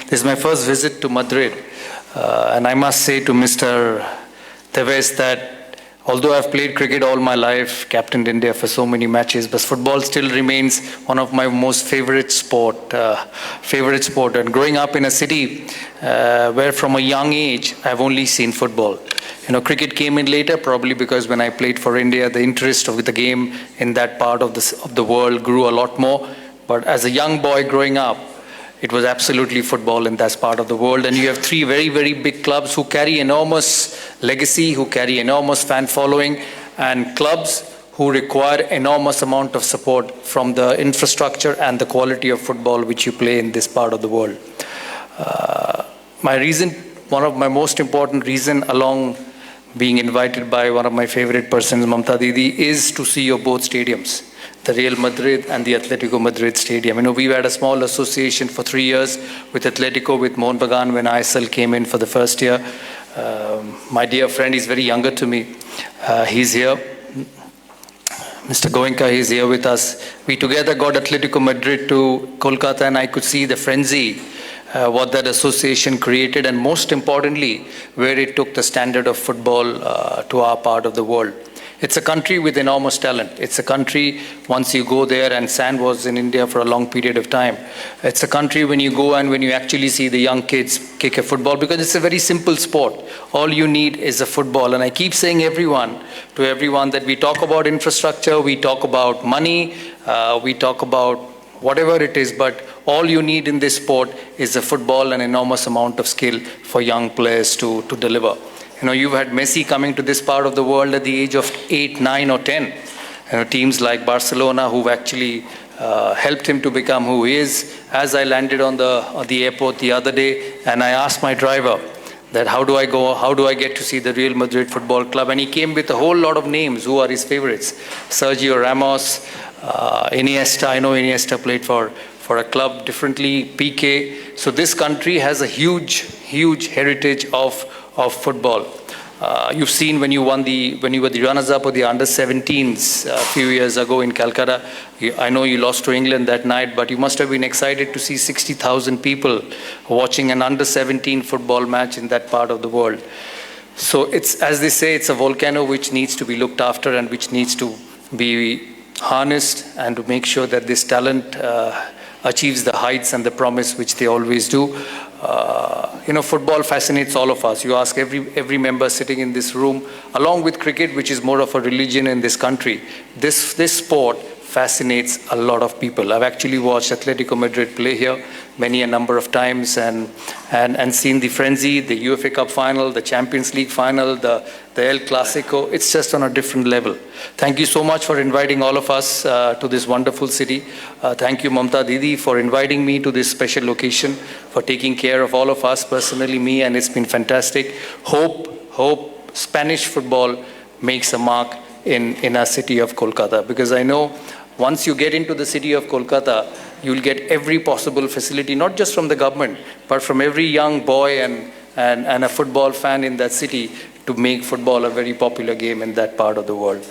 This is my first visit to Madrid, and I must say to Mr. Tevez that although I've played cricket all my life, captained India for so many matches, but football still remains one of my most favorite sport. And growing up in a city where from a young age I've only seen football. Cricket came in later, probably because when I played for India, the interest of the game in that part of the world grew a lot more. But as a young boy growing up, it was absolutely football in that part of the world. And you have three very, very big clubs who carry enormous legacy, who carry enormous fan following, and clubs who require enormous amount of support from the infrastructure and the quality of football which you play in this part of the world. One of my most important reason, along being invited by one of my favorite persons, Mamta Didi, is to see your both stadiums, the Real Madrid and the Atletico Madrid Stadium. We've had a small association for 3 years with Atletico, with Mohun Bagan when ISL came in for the first year. My dear friend is very younger to me. He's here. Mr. Goenka is here with us. We together got Atletico Madrid to Kolkata, and I could see the frenzy what that association created, and most importantly, where it took the standard of football to our part of the world. It's a country with enormous talent. It's a country, once you go there, and Sand was in India for a long period of time, it's a country when you go and when you actually see the young kids kick a football, because it's a very simple sport. All you need is a football. And I keep saying to everyone that we talk about infrastructure, we talk about money, we talk about whatever it is, but all you need in this sport is a football and enormous amount of skill for young players to deliver. You've had Messi coming to this part of the world at the age of 8, 9 or 10. Teams like Barcelona who've actually helped him to become who he is. As I landed on the airport the other day, and I asked my driver that how do I get to see the Real Madrid Football Club, and he came with a whole lot of names who are his favorites. Sergio Ramos, Iniesta. I know Iniesta played for a club differently, PK. So this country has a huge heritage of football. You've seen when you were the runners-up of the under-17s a few years ago in Calcutta. I know you lost to England that night, but you must have been excited to see 60,000 people watching an under-17 football match in that part of the world. So it's, as they say, it's a volcano which needs to be looked after and which needs to be harnessed, and to make sure that this talent achieves the heights and the promise which they always do. Football fascinates all of us. You ask every member sitting in this room, along with cricket, which is more of a religion in this country. This sport fascinates a lot of people. I've actually watched Atletico Madrid play here many a number of times, and seen the frenzy, the UEFA Cup final, the Champions League final, the El Clasico. It's just on a different level. Thank you so much for inviting all of us to this wonderful city. Thank you, Mamta Didi, for inviting me to this special location, for taking care of all of us, personally me, and it's been fantastic. Hope Spanish football makes a mark in our city of Kolkata, because I know once you get into the city of Kolkata, you'll get every possible facility, not just from the government, but from every young boy and a football fan in that city, to make football a very popular game in that part of the world.